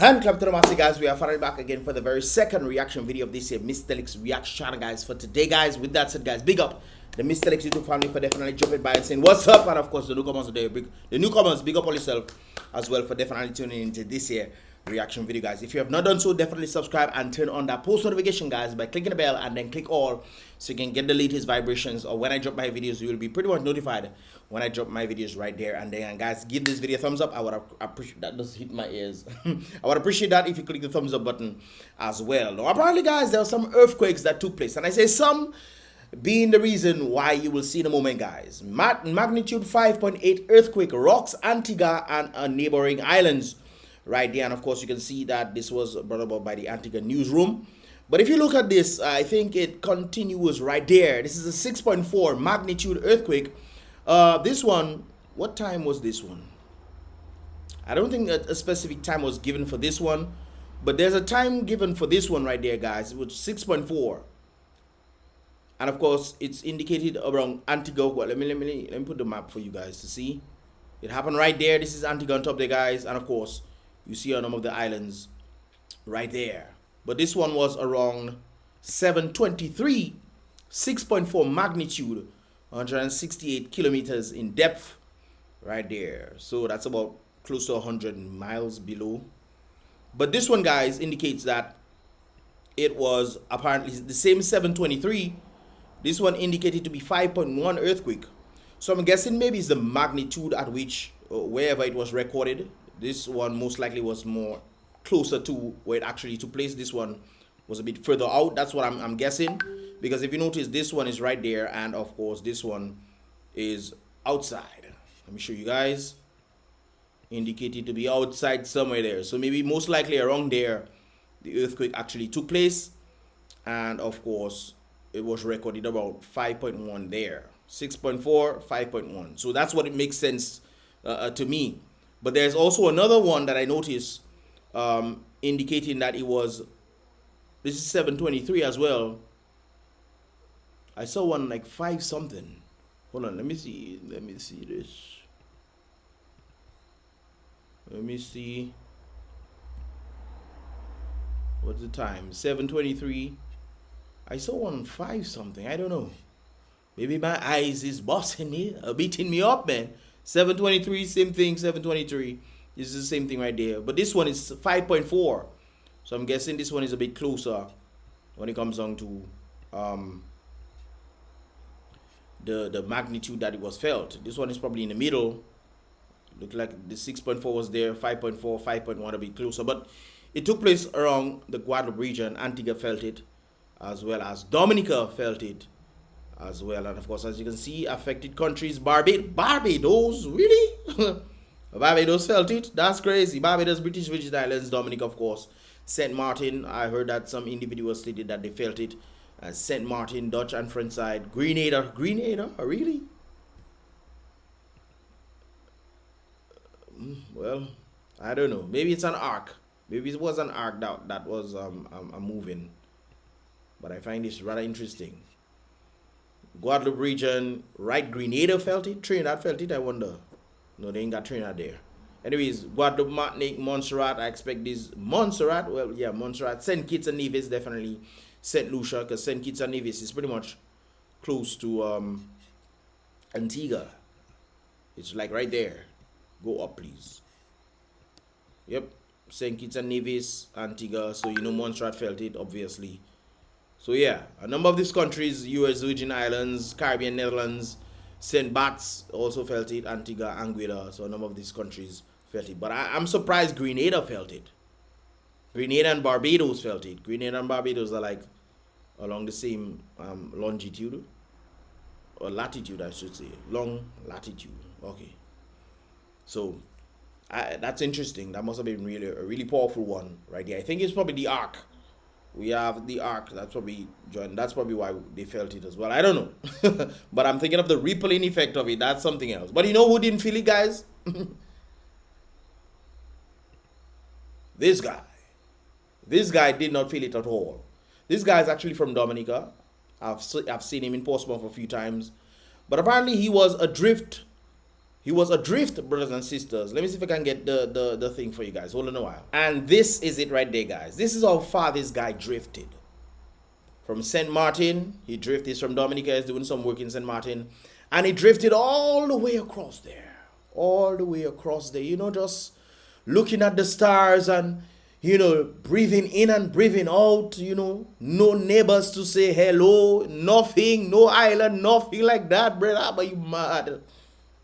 Hand clap to the master, guys. We are finally back again for the very second reaction video of this year Mystelics reaction channel, guys. For today, guys, with that said, guys, big up the Mystelics YouTube family for definitely jumping by and saying what's up, and of course the newcomers today, the newcomers, big up on yourself as well for definitely tuning into this year reaction video, guys. If you have not done so, definitely subscribe and turn on that post notification, guys, by clicking the bell and then click all so you can get the latest vibrations, or when I drop my videos you will be pretty much notified when I drop my videos right there and then. And guys, give this video a thumbs up. I would appreciate that. Does hit my ears. I would appreciate that if you click the thumbs up button as well. Now, apparently, guys, there were some earthquakes that took place, and I say some being the reason why you will see in a moment, guys. Magnitude 5.8 earthquake rocks Antigua and neighboring islands right there. And of course you can see that this was brought about by the Antigua newsroom. But if you look at this, I think it continues right there. This is a 6.4 magnitude earthquake. This one, what time was this one? I don't think a specific time was given for this one, but there's a time given for this one right there, guys. It was 6.4. And of course it's indicated around Antigua. Let me put the map for you guys to see. It happened right there. This is Antigua on top there, guys, and of course you see on some of the islands right there. But this one was around 7:23, 6.4 magnitude, 168 kilometers in depth right there. So that's about close to 100 miles below. But this one, guys, indicates that it was apparently the same 7:23. This one indicated to be 5.1 earthquake. So I'm guessing maybe it's the magnitude at which, wherever it was recorded. This one most likely was more closer to where it actually took place. This one was a bit further out. That's what I'm guessing. Because if you notice, this one is right there. And of course, this one is outside. Let me show you guys. Indicated to be outside somewhere there. So maybe most likely around there, the earthquake actually took place. And of course, it was recorded about 5.1 there. 6.4, 5.1. So that's what it makes sense to me. But there's also another one that I noticed indicating that it was, this is 7:23 as well. I saw one like 5 something. Hold on, let me see this. Let me see. What's the time? 7:23. I saw one 5 something. I don't know. Maybe my eyes is bossing me, beating me up, man. 7:23, same thing, 7:23. This is the same thing right there. But this one is 5.4. So I'm guessing this one is a bit closer when it comes down to the magnitude that it was felt. This one is probably in the middle. Look like the 6.4 was there, 5.4, 5.1 a bit closer. But it took place around the Guadeloupe region. Antigua felt it, as well as Dominica felt it as well. And of course, as you can see, affected countries, Barbados, really? Barbados felt it. That's crazy. Barbados, British Virgin Islands, Dominica, of course. St. Martin, I heard that some individuals stated that they felt it. St. Martin, Dutch and French side. Grenada, really? Well, I don't know. Maybe it's an arc. Maybe it was an arc that was moving. But I find this rather interesting. Guadeloupe region, right? Grenada felt it. Trinidad felt it, I wonder. No, they ain't got Trinidad there. Anyways, Guadeloupe, Martinique, Montserrat. I expect this. Montserrat, well, yeah, Montserrat. St. Kitts and Nevis, definitely. St. Lucia, because St. Kitts and Nevis is pretty much close to Antigua. It's like right there. Go up, please. Yep. St. Kitts and Nevis, Antigua. So, you know, Montserrat felt it, obviously. So yeah, a number of these countries, U.S. Virgin Islands, Caribbean, Netherlands, St. Bart's also felt it, Antigua, Anguilla. So a number of these countries felt it. But I'm surprised Grenada felt it. Grenada and Barbados felt it. Grenada and Barbados are like along the same longitude, or latitude, I should say. Long latitude. Okay. So that's interesting. That must have been really a really powerful one right there. I think it's probably the arc. We have the arc. That's probably why they felt it as well. I don't know. But I'm thinking of the rippling effect of it. That's something else. But you know who didn't feel it, guys? This guy. This guy did not feel it at all. This guy is actually from Dominica. I've seen him in Portsmouth a few times. But apparently he was adrift He was adrift, brothers and sisters. Let me see if I can get the thing for you guys. Hold on a while. And this is it right there, guys. This is how far this guy drifted. From St. Martin, he drifted. He's from Dominica. He's doing some work in St. Martin. And he drifted all the way across there. All the way across there. You know, just looking at the stars and, you know, breathing in and breathing out. You know, no neighbors to say hello. Nothing. No island. Nothing like that, brother. But you mad.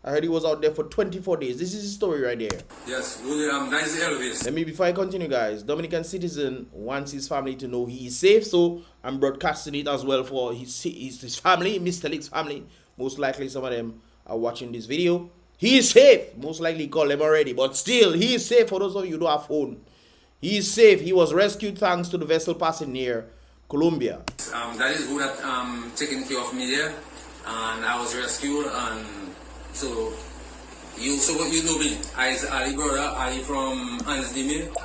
I heard he was out there for 24 days. This is his story right there. Yes, that is Elvis. Let me, before I continue, guys, Dominican citizen wants his family to know he is safe, so I'm broadcasting it as well for his family, Mystelics family. Most likely some of them are watching this video. He is safe. Most likely call them already, but still, he is safe for those of you who don't have phone. He is safe. He was rescued thanks to the vessel passing near Colombia. That is who that taking care of me there, and I was rescued and. So you know me. I's Ali brother, Ali from Ansdime.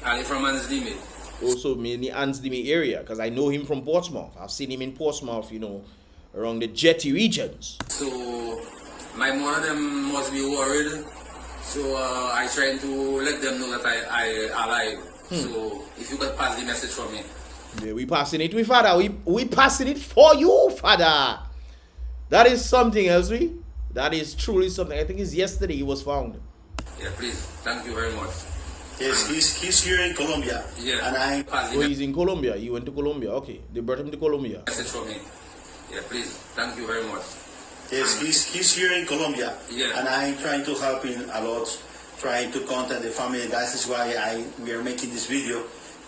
Ali from Ansdime. Also in the Ansdime area, because I know him from Portsmouth. I've seen him in Portsmouth, you know, around the jetty regions. So my mother them must be worried. So I trying to let them know that I alive. So if you could pass the message for me. Yeah, we passing it with Father. We passing it for you, Father. That is something else, that is truly something. I think it's yesterday he was found. Yeah, please. Thank you very much. Yes, he's here in Colombia. Yeah. And he's in Colombia. He went to Colombia. Okay. They brought him to Colombia. Message for me. Yeah, please. Thank you very much. Yes, he's here in Colombia. Yeah. And I'm trying to help him a lot, trying to contact the family. That is why we are making this video,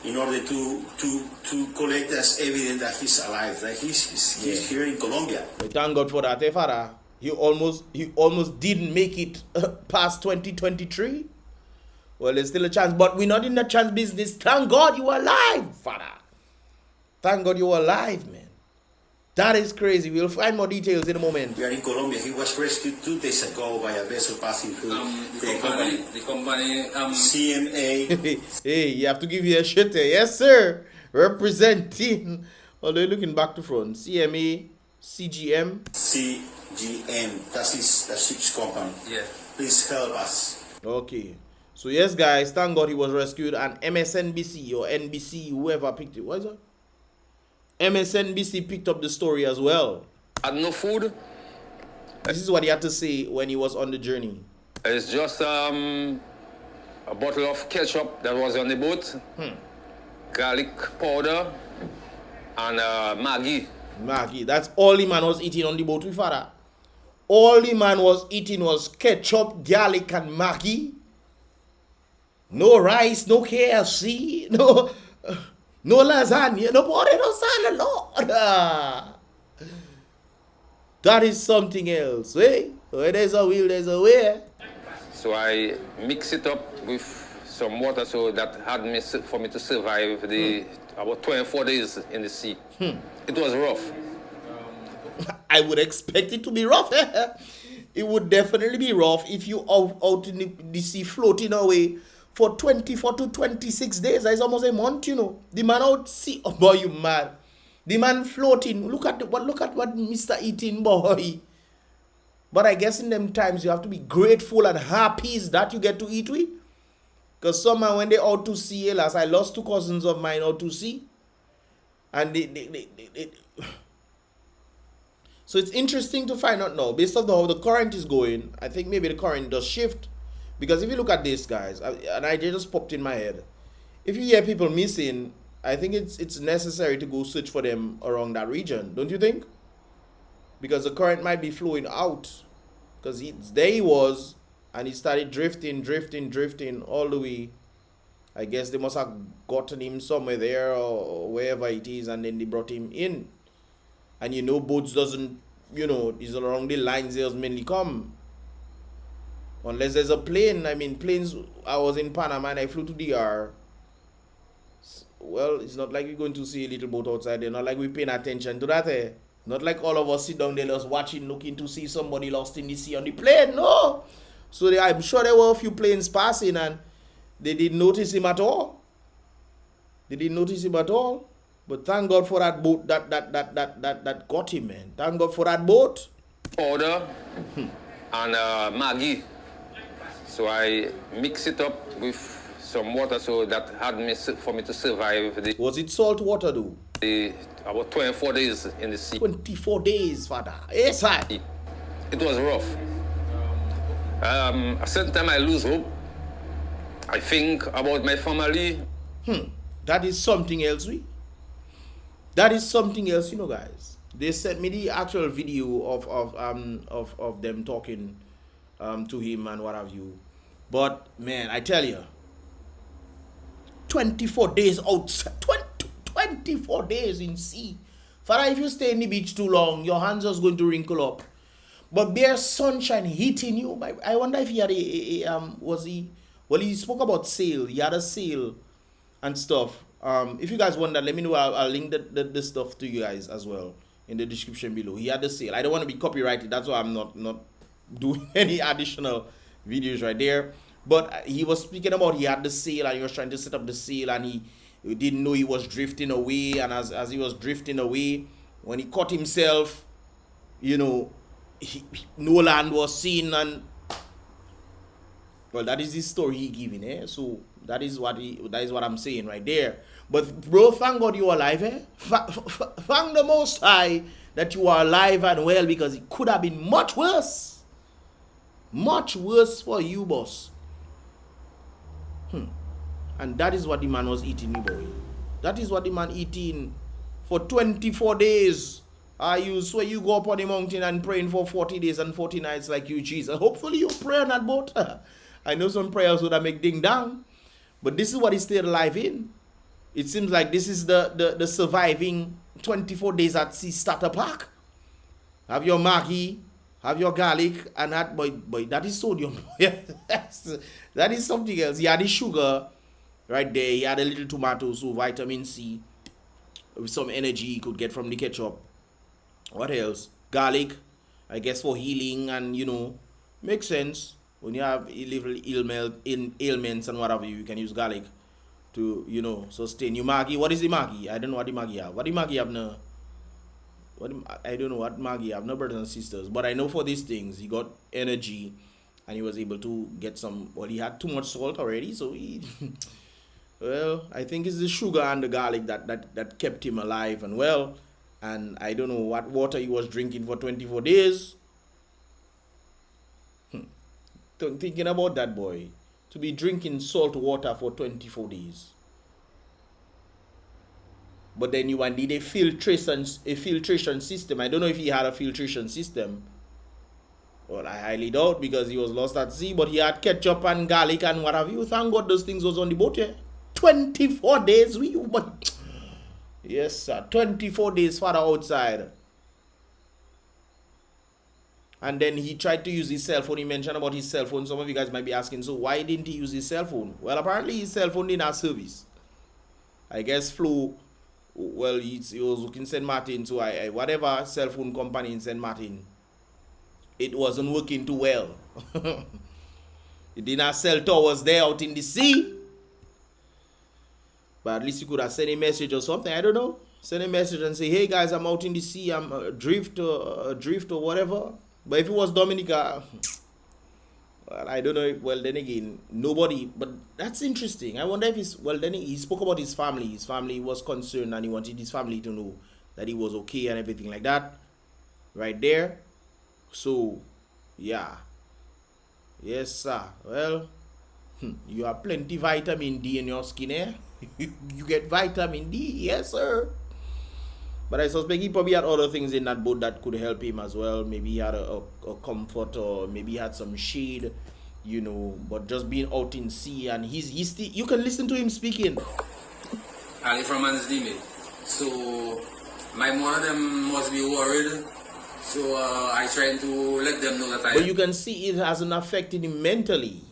in order to collect as evidence that he's alive, that he's here in Colombia. But thank God for that, Father. He almost didn't make it past 2023. Well, there's still a chance, but we're not in the chance business. Thank God you are alive, Father. Thank God you are alive, man. That is crazy. We'll find more details in a moment. We are in Colombia. He was rescued 2 days ago by a vessel passing through the company CMA. Hey, you have to give you a shit there. Yes, sir. Representing. Oh, they're looking back to front. CMA, CGM. CGM. That's the ship's company. Yeah. Please help us. Okay. So, yes, guys. Thank God he was rescued. And MSNBC or NBC, whoever picked it. What is it? MSNBC picked up the story as well. Had no food. This is what he had to say when he was on the journey. It's just a bottle of ketchup that was on the boat, garlic powder, and Maggi. Maggi. That's all the man was eating on the boat with Father. All the man was eating was ketchup, garlic, and Maggi. No rice, no KFC, no lasagna, no potato salad, Lord. That is something else, eh? Where there's a will, there's a way. So I mix it up with some water so that had me for me to survive about 24 days in the sea. It was rough. I would expect it to be rough. It would definitely be rough if you out in the sea floating away for 24 to 26 days. That's almost a month, you know. The man out sea, oh boy, you mad. The man floating. Look at what Mr. eating, boy. But I guess in them times you have to be grateful and happy that you get to eat with. Because somehow when they out to sea, I lost 2 cousins of mine out to sea. And they so it's interesting to find out now, based on how the current is going, I think maybe the current does shift. Because if you look at this, guys, an idea just popped in my head. If you hear people missing, I think it's necessary to go search for them around that region, don't you think? Because the current might be flowing out. Because there he was, and he started drifting all the way. I guess they must have gotten him somewhere there or wherever it is, and then they brought him in. And you know, boats doesn't, you know, is along the lines they mainly come. Unless there's a plane. I mean, planes, I was in Panama and I flew to DR. Well, it's not like we're going to see a little boat outside there. Not like we're paying attention to that. Not like all of us sit down there just watching, looking to see somebody lost in the sea on the plane. No. So I'm sure there were a few planes passing and they didn't notice him at all. But thank God for that boat that got him, man. Thank God for that boat. Powder, and Maggi. So I mix it up with some water so that had me for me to survive the Was it salt water though? about 24 days in the sea. 24 days, father. Yes, sir. It was rough. A certain time I lose hope. I think about my family. That is something else, that is something else, you know, guys. They sent me the actual video of them talking to him and what have you. But man, I tell you, 24 days outside, 24 days in sea. Father, if you stay in the beach too long, your hands are going to wrinkle up. But bare sunshine hitting you. I wonder if he had he spoke about sail. He had a sail and stuff. If you guys wonder, let me know. I'll link the stuff to you guys as well in the description below. He had the sail. I don't want to be copyrighted. That's why I'm not doing any additional videos right there. But he was speaking about he had the sail and he was trying to set up the sail and he didn't know he was drifting away. And as he was drifting away, when he caught himself, you know, no land was seen. And well, that is the story he giving, eh? So that is what I'm saying right there. But bro, thank God you are alive, eh? Thank the Most High that you are alive and well, because it could have been much worse for you, boss. And that is what the man was eating, me boy. That is what the man eating for 24 days. You swear you go up on the mountain and praying for 40 days and 40 nights like you, Jesus. Hopefully you pray on that boat. I know some prayers would have make ding dong. But this is what he stayed alive in. It seems like this is the surviving 24 days at sea starter pack. Have your Maggi, have your garlic, and that boy that is sodium. That is something else. He had the sugar right there. He had a little tomato, so vitamin C with some energy he could get from the ketchup. What else? Garlic, I guess for healing, and you know, makes sense. When you have little ailments and whatever, you can use garlic to, you know, sustain your Maggi. What is the Maggi? I don't know what the Maggi have. What the Maggi have now? I don't know what Maggi have. No brothers and sisters. But I know for these things, he got energy and he was able to get some. Well, he had too much salt already, so he. Well, I think it's the sugar and the garlic that kept him alive and well. And I don't know what water he was drinking for 24 days. Thinking about that, boy, to be drinking salt water for 24 days. But then you need a filtration system. I don't know if he had a filtration system. Well, I highly doubt, because he was lost at sea. But he had ketchup and garlic and what have you. Thank God those things was on the boat, yeah. 24 days, but yes, sir. 24 days further outside. And then he tried to use his cell phone. He mentioned about his cell phone. Some of you guys might be asking, so why didn't he use his cell phone? Well, apparently his cell phone didn't have service. I guess Flo, well, he was looking St. Martin, so whatever cell phone company in St. Martin, it wasn't working too well. It didn't have cell towers there out in the sea. But at least you could have sent a message or something. I don't know. Send a message and say, hey guys, I'm out in the sea. I'm adrift or whatever. But if it was Dominica, well, I don't know. Well, then again, nobody. But that's interesting. I wonder if he's. Well, then he spoke about his family. His family was concerned and he wanted his family to know that he was okay and everything like that. Right there. So, yeah. Yes, sir. Well, you have plenty vitamin D in your skin, eh? You get vitamin D. Yes, sir. But I suspect he probably had other things in that boat that could help him as well. Maybe he had a comfort, or maybe he had some shade, you know. But just being out in sea, and he's still, you can listen to him speaking. Ali from Mystelics. So my mom them must be worried. So I try to let them know that I. But you can see it hasn't affected him mentally.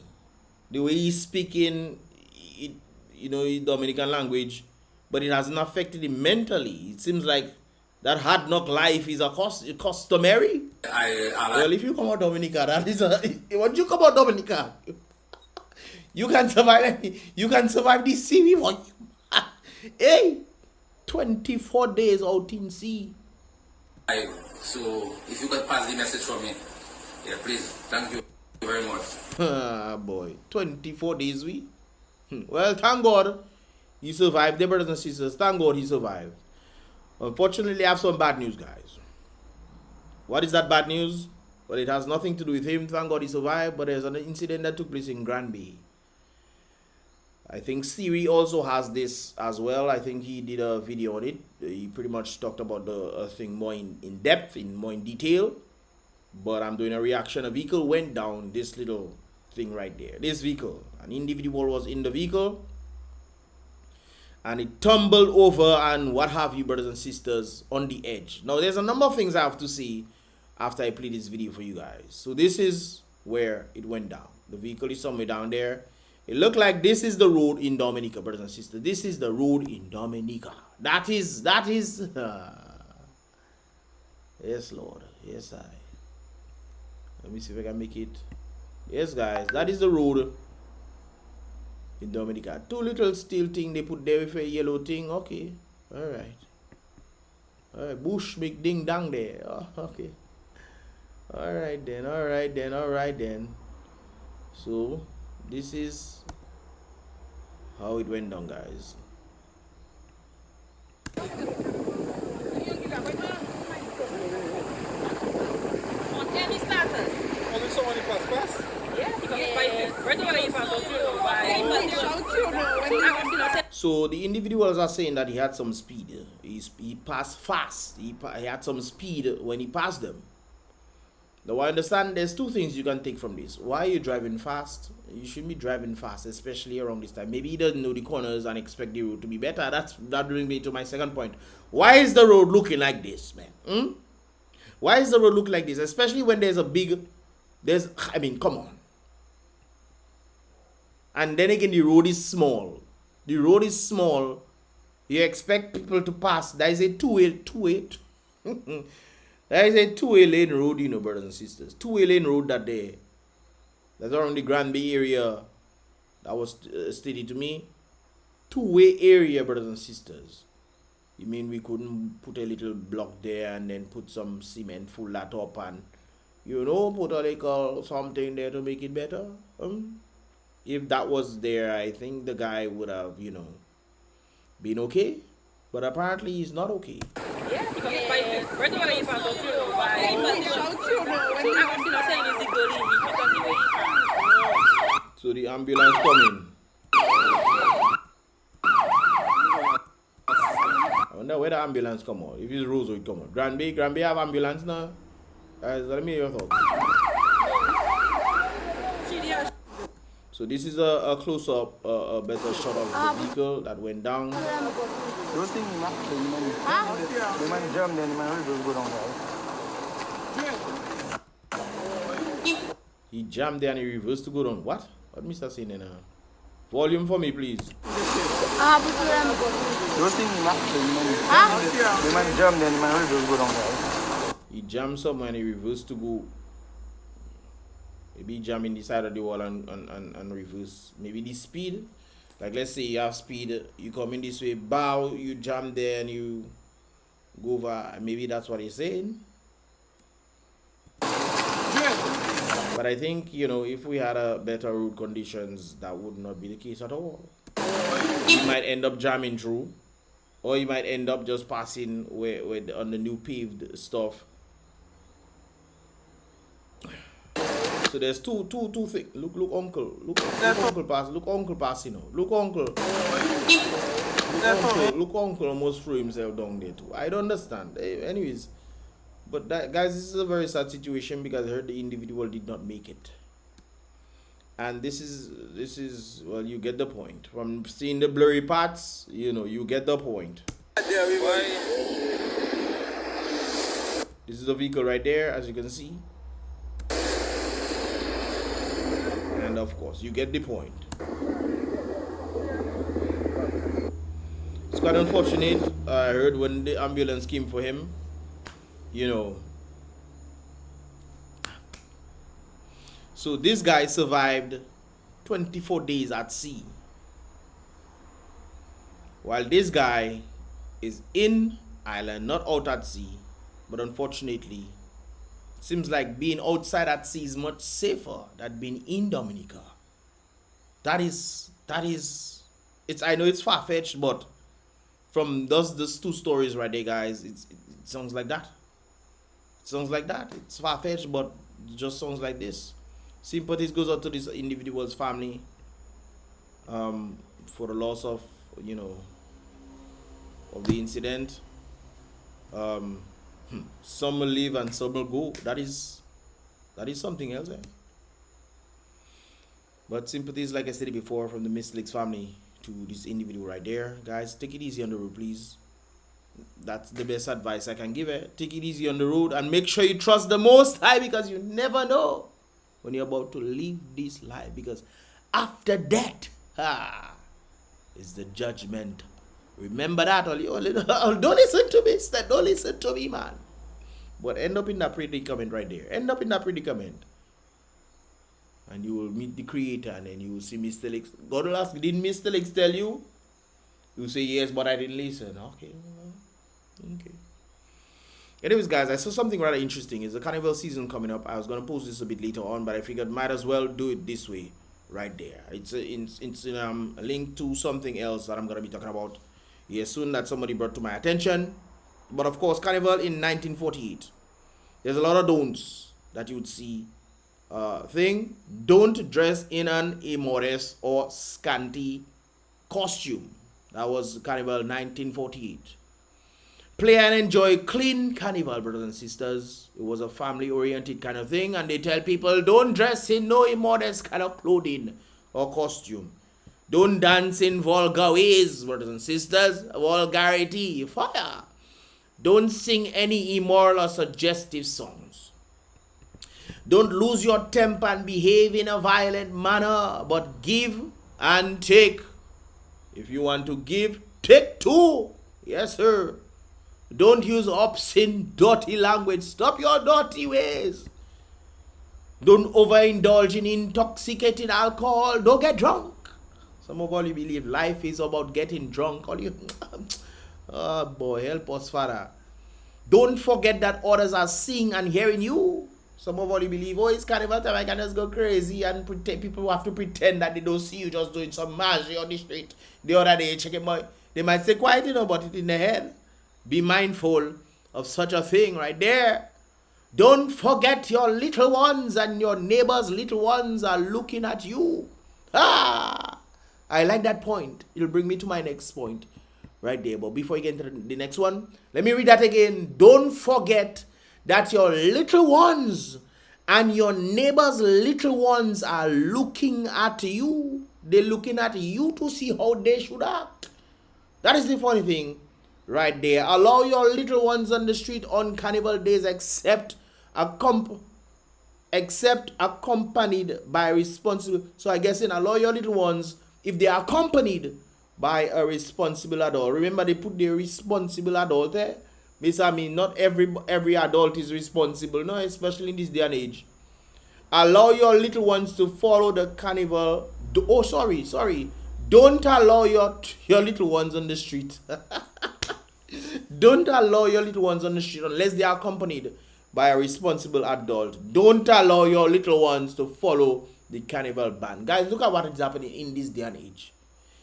The way he's speaking, it, you know, Dominican language. But it hasn't affected him mentally. It seems like that hard knock life is a customary. Well, if you come out Dominica, that is a. Once you come out Dominica, you can survive. You can survive this sea. Hey, 24 days out in sea. So if you could pass the message for me, Yeah, please. Thank you very much. Boy, 24 days we. Well, thank God he survived. The brothers and sisters, thank God he survived. Unfortunately, I have some bad news, guys. What is that bad news? Well, it has nothing to do with him. Thank God he survived. But there's an incident that took place in Granby. I think Siri also has this as well. I think he did a video on it. He pretty much talked about the thing more in depth, more in detail. But I'm doing a reaction. A vehicle went down, this little thing right there. This vehicle. An individual was in the vehicle. And it tumbled over and what have you, brothers and sisters, on the edge. Now, there's a number of things I have to say after I play this video for you guys. So this is where it went down. The vehicle is somewhere down there. It looked like this is the road in Dominica, brothers and sisters. This is the road in Dominica. That is, yes, Lord. Yes, I. Let me see if I can make it. Yes, guys, that is the road in Dominica. Two little steel thing they put there with a yellow thing. Okay. All right. All right. Bush big ding dang there. Oh, okay. All right then. All right then. All right then. So this is how it went down, guys. So the individuals are saying that he had some speed. He passed fast. He had some speed when he passed them. Now I understand there's two things you can take from this. Why are you driving fast? You shouldn't be driving fast, especially around this time. Maybe he doesn't know the corners and expect the road to be better. That brings me to my second point. Why is the road looking like this, man? Why is the road looking like this? Especially when there's a big, I mean, come on. And then again, the road is small. The road is small. You expect people to pass. There is a two-way. There is a two-way lane road, you know, brothers and sisters. Two-way lane road that's around the Granby area. That was stated to me. Two-way area, brothers and sisters. You mean we couldn't put a little block there and then put some cement, full that up and, you know, put a little something there to make it better? If that was there, I think the guy would have, you know, been okay. But apparently he's not okay. So the ambulance coming. I wonder where the ambulance come out. If it's Rose, it come out. Granby have ambulance now. Let me hear your thoughts. So this is a close-up, a better shot of the vehicle that went down. He jammed there and he reversed to go down. What? What Mr. saying now? Volume for me, please. He jammed somewhere and he reversed to go. Maybe jam in the side of the wall and reverse. Maybe the speed. Like let's say you have speed, you come in this way, bow, you jam there and you go over. Maybe that's what he's saying. But I think, you know, if we had a better road conditions, that would not be the case at all. You might end up jamming through. Or you might end up just passing with on the new paved stuff. So there's two things. Look, uncle. Look, uncle pass. Look, uncle pass. You know. Look, uncle. Look, uncle almost threw himself down there too. I don't understand. Anyways, but that, guys, this is a very sad situation because I heard the individual did not make it. And this is well, you get the point. From seeing the blurry parts, you know, you get the point. This is the vehicle right there, as you can see. And of course, you get the point. It's quite unfortunate. I heard when the ambulance came for him, you know. So this guy survived 24 days at sea. While this guy is in Ireland, not out at sea. But unfortunately, Seems like being outside at sea is much safer than being in Dominica. That is, it's, I know it's far-fetched, but from those two stories right there, guys, it sounds like that. It sounds like that. It's far-fetched, but it just sounds like this. Sympathies goes out to this individual's family for the loss of, you know, of the incident. Some will live and some will go. That is something else. But sympathies, like I said before, from the Mystelics family to this individual right there. Guys, take it easy on the road, please. That's the best advice I can give. Take it easy on the road and make sure you trust the Most High, because you never know when you're about to leave this life. Because after that, is the judgment. Remember that. Don't listen to me, Stan. Don't listen to me, man. But end up in that predicament right there. End up in that predicament. And you will meet the Creator, and then you will see Mystelics. God will ask, didn't Mystelics tell you? You say, yes, but I didn't listen. Okay. Anyways, guys, I saw something rather interesting. It's the Carnival season coming up. I was going to post this a bit later on, but I figured might as well do it this way right there. It's a link to something else that I'm going to be talking about here soon that somebody brought to my attention. But of course, Carnival in 1948. There's a lot of don'ts that you would see. Don't dress in an immodest or scanty costume. That was Carnival 1948. Play and enjoy clean Carnival, brothers and sisters. It was a family-oriented kind of thing, and they tell people, don't dress in no immodest kind of clothing or costume. Don't dance in vulgar ways, brothers and sisters. Vulgarity, fire. Don't sing any immoral or suggestive songs. Don't lose your temper and behave in a violent manner, but give and take. If you want to give, take two. Yes, sir. Don't use obscene, dirty language. Stop your dirty ways. Don't overindulge in intoxicating alcohol. Don't get drunk. Some of all you believe life is about getting drunk. All you, oh boy, help us, Father. Don't forget that others are seeing and hearing you. Some of all you believe, oh, it's Carnival time, I can just go crazy and pretend. People have to pretend that they don't see you just doing some magic on the street. The other day, checking boy, they might say quiet, but it in the head. Be mindful of such a thing right there. Don't forget your little ones, and your neighbor's little ones are looking at you. I like that point. It'll bring me to my next point right there. But before you get into the next one, let me read that again. Don't forget that your little ones and your neighbor's little ones are looking at you. They're looking at you to see how they should act. That is the funny thing right there. Allow your little ones on the street on Carnival days except accompanied by responsible. So I guess allow your little ones if they are accompanied by a responsible adult. Remember, they put the responsible adult there. I mean, not every adult is responsible, no, especially in this day and age. Allow your little ones to follow the Carnival. Don't allow your little ones on the street. Don't allow your little ones on the street unless they are accompanied by a responsible adult. Don't allow your little ones to follow the Carnival ban. Guys, look at what is happening in this day and age.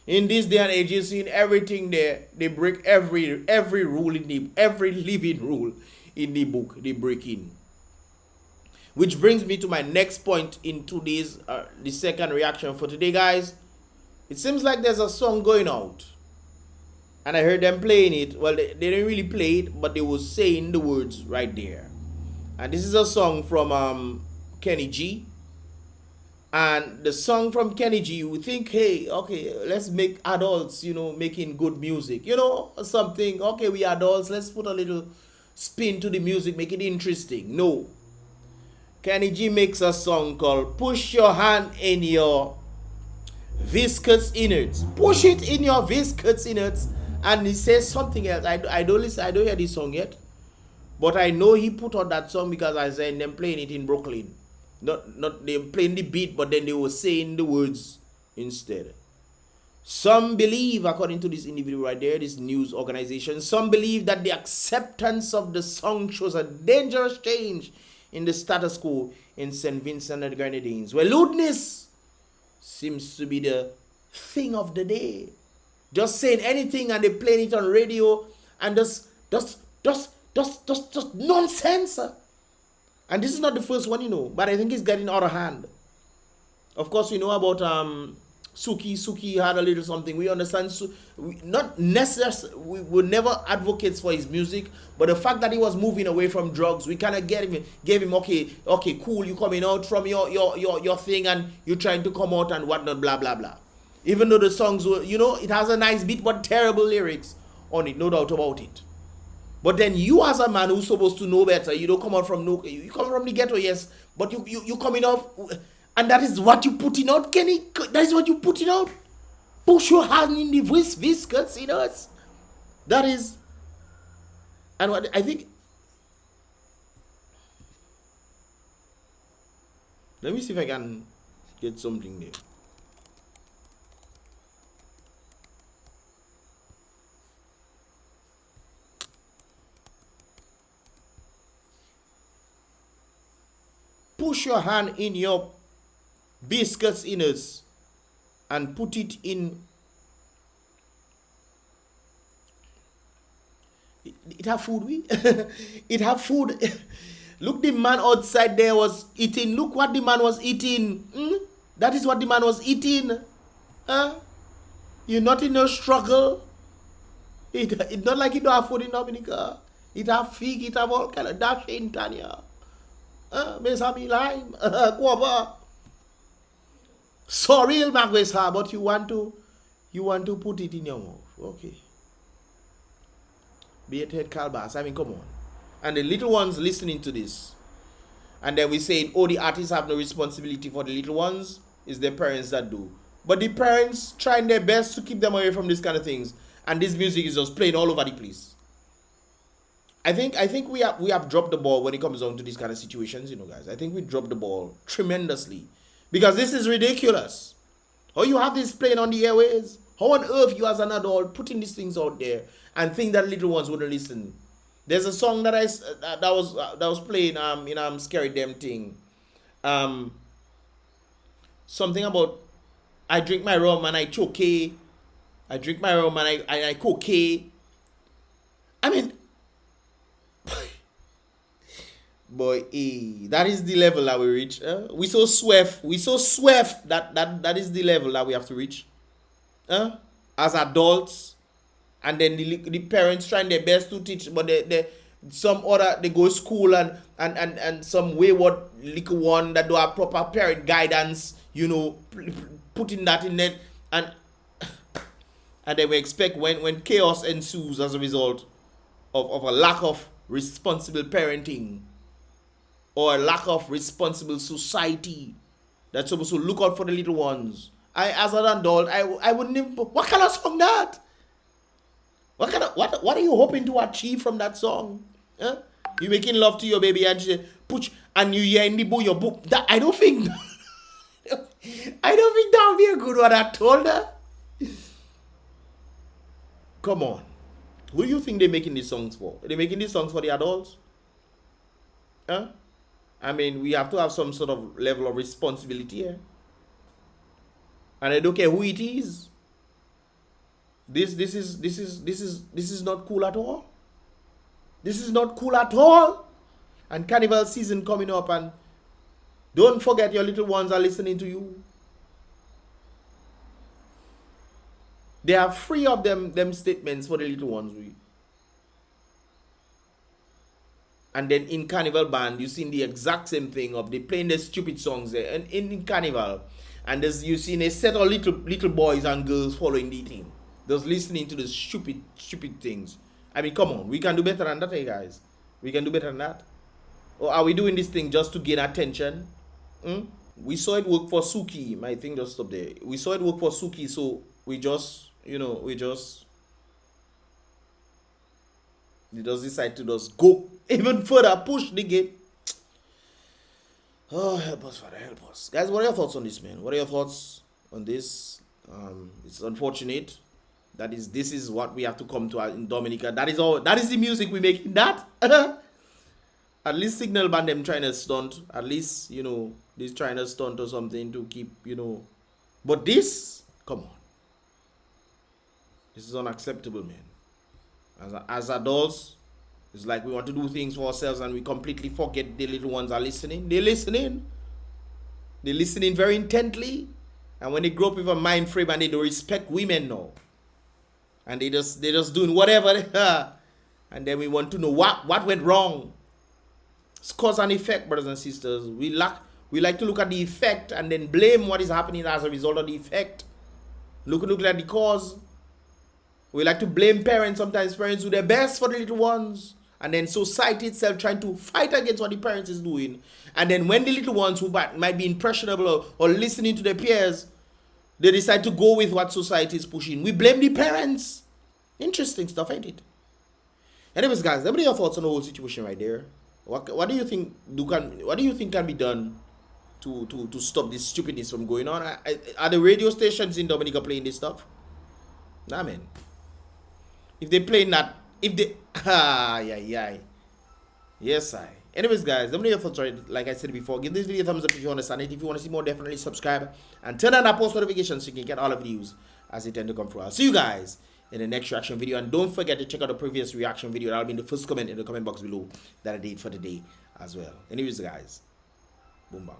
In this day and age, you're seeing everything there. They break every rule every living rule in the book. They break in. Which brings me to my next point in today's the second reaction for today, guys. It seems like there's a song going out, and I heard them playing it. Well, they didn't really play it, but they were saying the words right there. And this is a song from Kenny G. And the song from Kenny G, you would think, hey, okay, let's make adults, making good music. Something, okay, we adults, let's put a little spin to the music, make it interesting. No. Kenny G makes a song called Push Your Hand in Your Viscous Innards. Push it in your viscous innards. And he says something else. I don't hear this song yet. But I know he put out that song because I said them playing it in Brooklyn. Not they playing the beat, but then they were saying the words instead. Some believe, according to this individual right there, this news organization, some believe that the acceptance of the song shows a dangerous change in the status quo in St. Vincent and the Grenadines, where lewdness seems to be the thing of the day. Just saying anything and they playing it on radio and just nonsense. And this is not the first one, you know, but I think it's getting out of hand. Of course, we know about Suki had a little something. We understand, not necessarily, we were never advocates for his music, but the fact that he was moving away from drugs, we kind of gave him okay, cool, you coming out from your thing and you're trying to come out and whatnot, blah blah blah. Even though the songs were, you know, it has a nice beat but terrible lyrics on it, no doubt about it. But then you as a man who's supposed to know better, you don't come out from you come from the ghetto, yes, but you coming out. And that is what you putting out, Kenny. That is what you putting out. Push your hand in the viscous, you know. That is. And what I think. Let me see if I can get something there. Push your hand in your biscuits inners and put it in. It have food, we. It have food. Look, the man outside there was eating. Look what the man was eating. That is what the man was eating. You're not in no struggle. It's not like you don't have food in Dominica. It have fig, it have all kind of dash in Tanya. Mesami lime, guava. Sorry, Magwesa, but you want to put it in your mouth. Okay. Be it head calbas. I mean, come on. And the little ones listening to this. And then we say, oh, the artists have no responsibility for the little ones. It's their parents that do. But the parents trying their best to keep them away from these kind of things. And this music is just playing all over the place. I think we have dropped the ball when it comes down to these kind of situations, you know, guys. I think we dropped the ball tremendously. Because this is ridiculous. How you have this playing on the airways? How on earth you as an adult putting these things out there and think that little ones wouldn't listen? There's a song that was playing in Scary Damn Thing. Something about I drink my rum and I choke. I drink my rum and I coke. I mean, boy, that is the level that we reach. We so swift that is the level that we have to reach. As adults, and then the parents trying their best to teach, but they go to school and some wayward little one that do have proper parent guidance, you know, putting that in there, and then we expect when chaos ensues as a result of a lack of responsible parenting or a lack of responsible society that's supposed to look out for the little ones. As an adult, I wouldn't even. What kind of song that? What are you hoping to achieve from that song? You making love to your baby and she push and you hear in the book your book. That I don't think that would be a good one. I told her. Come on. Who do you think they're making these songs for? Are they making these songs for the adults? I mean, we have to have some sort of level of responsibility here. And I don't care who it is. This is not cool at all. This is not cool at all. And Carnival season coming up, and don't forget your little ones are listening to you. They are free of them statements for the little ones. And then in Carnival band, you seen the exact same thing of they playing the stupid songs there. And in Carnival, and you seen a set of little boys and girls following the team. Just listening to the stupid things. I mean, come on, we can do better than that, hey guys. We can do better than that. Or are we doing this thing just to gain attention? We saw it work for Suki. My thing just stopped there. We saw it work for Suki, so we just decide to just go even further, push the gate. Oh, help us, Father, help us. Guys, what are your thoughts on this, man? What are your thoughts on this? It's unfortunate. This is what we have to come to in Dominica. That is all. That is the music we make in that. At least signal ban them trying to stunt. At least, you know, this trying to stunt or something to keep, you know. But this, come on. This is unacceptable, man. As adults, it's like we want to do things for ourselves and we completely forget the little ones are listening. They're listening. They're listening very intently. And when they grow up with a mind frame and they don't respect women now. And they just doing whatever they are. And then we want to know what went wrong. It's cause and effect, brothers and sisters. We like to look at the effect and then blame what is happening as a result of the effect. Look at the cause. We like to blame parents. Sometimes parents do their best for the little ones. And then society itself trying to fight against what the parents is doing. And then when the little ones who might be impressionable or listening to their peers, they decide to go with what society is pushing. We blame the parents. Interesting stuff, ain't it? Anyways, guys, let me know your thoughts on the whole situation right there. What do you think can be done to stop this stupidness from going on? Are the radio stations in Dominica playing this stuff? Nah, man. If they play that, if they yes, I. Anyways, guys, let me know your thoughts. Right, like I said before, give this video a thumbs up if you understand it. If you want to see more, definitely subscribe and turn on that post notifications so you can get all of the news as they tend to come through. I'll see you guys in the next reaction video, and don't forget to check out the previous reaction video. That'll be in the first comment in the comment box below that I did for today as well. Anyways, guys, boom bang.